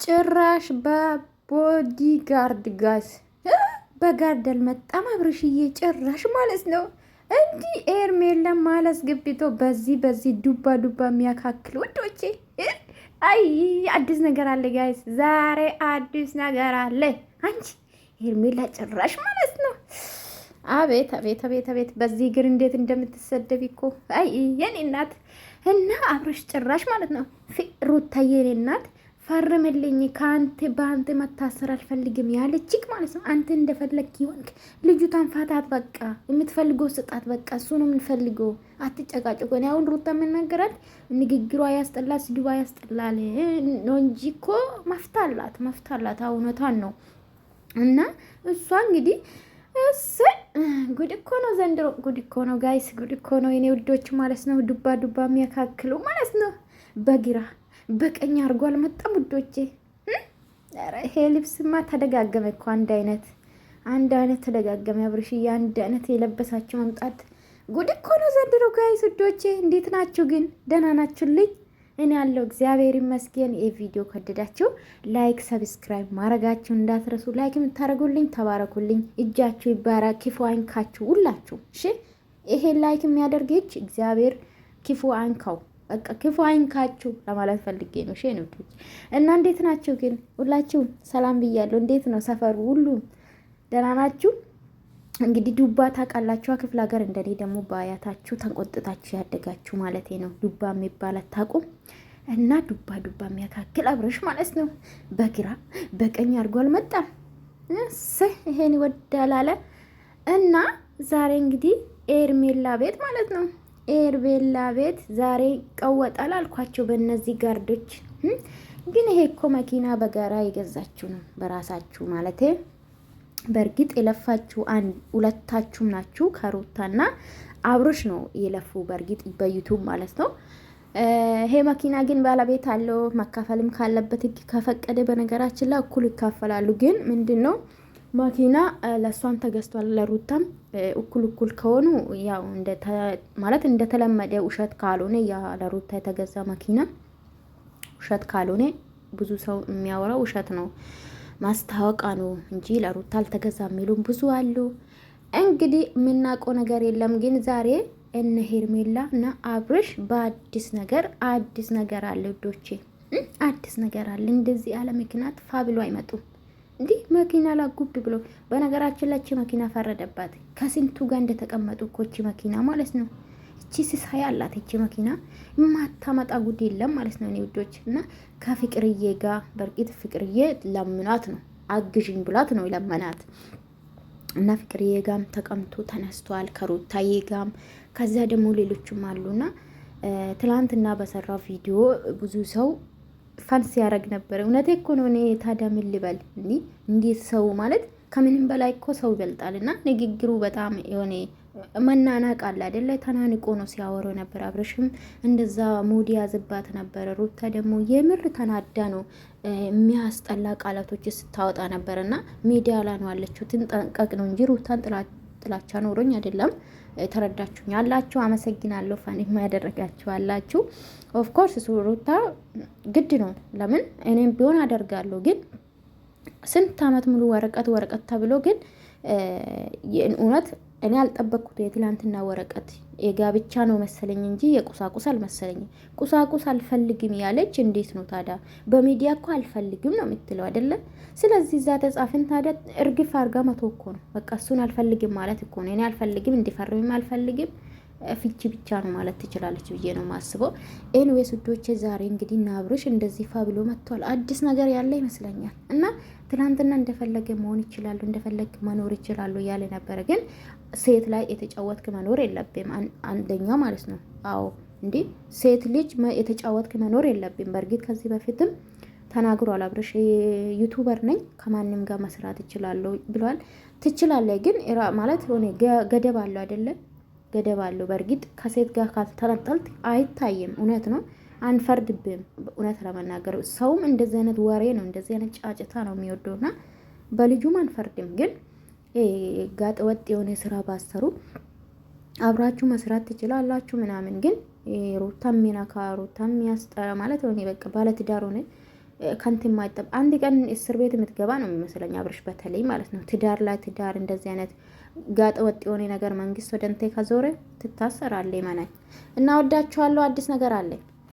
ጭራሽ በቦዲጋርድ ጋዝ በጋርድ አልመጣም አብርሽዬ፣ ጭራሽ ማለት ነው። እንዲህ ኤርሜላን ማለስ ግቢቶ በዚህ ዱባ የሚያካክል ወዶቼ። አይ አዲስ ነገር አለ ጋይስ፣ ዛሬ አዲስ ነገር አለ። አንቺ ኤርሜላ ጭራሽ ማለት ነው። አቤት አቤት አቤት አቤት! በዚህ እግር እንዴት እንደምትሰደብ እኮ አይ የኔ እናት። እና አብርሽ ጭራሽ ማለት ነው ሩታዬ የኔ እናት ፈርምልኝ፣ በአንተ መታሰር አልፈልግም ያለችክ ማለት ነው። አንተ እንደፈለግ ይሆንክ፣ ልጁታን ፋታት፣ በቃ የምትፈልገው ስጣት፣ በቃ እሱ ነው የምንፈልገው። አትጨቃጭቆ። እኔ አሁን ሩታ የምናገራት ንግግሯ ያስጠላል፣ ስድቧ ያስጠላል ነው እንጂ እኮ መፍታላት እውነቷን ነው። እና እሷ እንግዲህ ጉድ እኮ ነው ዘንድሮ፣ ጉድ እኮ ነው ጋይስ፣ ጉድ እኮ ነው የኔ ውዶች ማለት ነው። ዱባ የሚያካክሉ ማለት ነው። በግራ በቀኝ አድርጎ አልመጣም ውዶቼ። ይሄ ልብስማ ተደጋገመ እኮ አንድ አይነት ተደጋገመ። አብርሽዬ አንድ አይነት የለበሳችሁ መምጣት ጉድ እኮ ነው ዘንድሮ ጋይስ ውዶቼ። እንዴት ናችሁ ግን? ደህና ናችሁልኝ? እኔ ያለው እግዚአብሔር ይመስገን። የቪዲዮ ከወደዳችሁ ላይክ፣ ሰብስክራይብ ማድረጋችሁ እንዳትረሱ። ላይክ የምታደርጉልኝ ተባረኩልኝ፣ እጃችሁ ይባረክ፣ ክፉ አይንካችሁ ሁላችሁ። እሺ ይሄ ላይክ የሚያደርግ እጅ እግዚአብሔር ክፉ አይንካው፣ በቃ ክፉ አይንካችሁ ለማለት ፈልጌ ነው። እሺ ነው እና እንዴት ናችሁ ግን? ሁላችሁ ሰላም ብያለሁ። እንዴት ነው ሰፈሩ ሁሉ ደህና ናችሁ? እንግዲህ ዱባ ታውቃላችሁ፣ ክፍለ ሀገር እንደኔ ደግሞ በአያታችሁ ተንቆጥጣችሁ ያደጋችሁ ማለት ነው። ዱባ የሚባል አታውቁም። እና ዱባ የሚያካክል አብርሽ ማለት ነው። በግራ በቀኝ አድርጎ አልመጣም። ይሄን ይወዳል አለ እና ዛሬ እንግዲህ ኤርሜላ ቤት ማለት ነው። ኤርሜላ ቤት ዛሬ ቀወጣል አልኳቸው በእነዚህ ጋርዶች። ግን ይሄ እኮ መኪና በጋራ የገዛችሁ ነው በራሳችሁ ማለት። በእርግጥ የለፋችሁ ሁለታችሁም ናችሁ፣ ከሩታና አብርሽ ነው የለፉ በእርግጥ በዩቱብ ማለት ነው። ይሄ መኪና ግን ባለቤት አለው፣ መካፈልም ካለበት ህግ ከፈቀደ በነገራችን ላይ እኩል ይካፈላሉ። ግን ምንድን ነው መኪና ለእሷም ተገዝቷል ለሩታም እኩል ከሆኑ ያው ማለት እንደተለመደ ውሸት ካልሆነ ለሩታ የተገዛ መኪና ውሸት ካልሆነ ብዙ ሰው የሚያወራው ውሸት ነው ማስታወቂያ ነው እንጂ ለሩታ አልተገዛ የሚሉም ብዙ አሉ። እንግዲህ የምናውቀው ነገር የለም። ግን ዛሬ እነ ሄርሜላ እና አብርሽ በአዲስ ነገር አለ ውዶቼ፣ አዲስ ነገር አለ። እንደዚህ ያለ ምክንያት ፋብሎ አይመጡም። እንዲህ መኪና ላጉብ ብሎ በነገራችን ላይ መኪና ፈረደባት። ከስንቱ ጋር እንደተቀመጡ ኮቺ መኪና ማለት ነው። እቺ ሲሳይ አላት እቺ መኪና የማታመጣ ጉድ የለም ማለት ነው። እኔ ውዶች እና ከፍቅርዬ ጋር በርቂት ፍቅርዬ ለምናት ነው አግዥኝ ብላት ነው ለመናት እና ፍቅርዬ ጋም ተቀምጦ ተነስቷል ከሩታዬ ጋም። ከዛ ደግሞ ሌሎችም አሉና ትላንትና በሰራ ቪዲዮ ብዙ ሰው ፋንስ ያደርግ ነበር። እውነቴ እኮ ነው። እኔ ታዲያ ምን ልበል? እንዴት ሰው ማለት ከምንም በላይ እኮ ሰው ይበልጣልና ንግግሩ በጣም የሆነ መናናቅ አለ አይደለ? ተናንቆ ነው ሲያወሩ ነበር። አብርሽም እንደዛ ሙድ ያዝባት ነበር። ሩታ ደግሞ የምር ተናዳ ነው የሚያስጠላ ቃላቶች ስታወጣ ነበርና ሚዲያ ላይ ነው ያለችው። ትንጠንቀቅ ነው እንጂ ሩታን ጥላቻ ኖሮኝ አይደለም። ተረዳችሁኝ አላችሁ። አመሰግናለሁ። ፋን የሚያደረጋችሁ አላችሁ። ኦፍ ኮርስ ሩታ ግድ ነው። ለምን እኔም ቢሆን አደርጋለሁ። ግን ስንት አመት ሙሉ ወረቀት ተብሎ ግን እውነት እኔ አልጠበቅኩት። የትላንትና ወረቀት የጋብቻ ነው መሰለኝ እንጂ የቁሳቁስ አልመሰለኝም። ቁሳቁስ አልፈልግም ያለች እንዴት ነው ታዲያ? በሚዲያ እኮ አልፈልግም ነው የምትለው አይደለም? ስለዚህ እዛ ተጻፍን ታዲያ እርግፍ አርጋ መቶ እኮ ነው በቃ። እሱን አልፈልግም ማለት እኮ ነው። እኔ አልፈልግም፣ እንዲፈርምም አልፈልግም፣ ፍቺ ብቻ ነው ማለት ትችላለች ብዬ ነው ማስበው። ኤንዌስ ውዶቼ ዛሬ እንግዲህ እና አብርሽ እንደዚህ ብሎ መጥቷል። አዲስ ነገር ያለ ይመስለኛል። እና ትናንትና እንደፈለገ መሆን ይችላሉ፣ እንደፈለገ መኖር ይችላሉ ያለ ነበረ። ግን ሴት ላይ የተጫወትክ መኖር የለብም አንደኛ ማለት ነው። አዎ እንዴ ሴት ልጅ የተጫወትክ መኖር የለብም። በእርግጥ ከዚህ በፊትም ተናግሯል አብርሽ። ዩቱበር ነኝ ከማንም ጋር መስራት ይችላለሁ ብሏል። ትችላለህ ግን ማለት ሆነ ገደብ አለው አይደለ? ገደብ አለው። በእርግጥ ከሴት ጋር ካልተነጠልት አይታይም። እውነት ነው። አንፈርድብም። እውነት ለመናገር ሰውም እንደዚህ አይነት ወሬ ነው እንደዚህ አይነት ጫጭታ ነው የሚወደውና በልጁም አንፈርድም። ግን ጋጥ ወጥ የሆነ ስራ ባሰሩ አብራችሁ መስራት ትችላላችሁ ምናምን። ግን ሩታ ሚናካ ሩታ የሚያስጠራ ማለት ሆነ በቃ ባለትዳር ሆነ ከንት የማይጠብ አንድ ቀን እስር ቤት የምትገባ ነው የሚመስለኝ አብርሽ በተለይ ማለት ነው። ትዳር ላይ ትዳር እንደዚህ አይነት ጋጠ ወጥ የሆነ ነገር መንግስት ወደ አንተ ከዞረ ትታሰራለህ። ማናኝ እና ወዳችኋለሁ። አዲስ ነገር አለ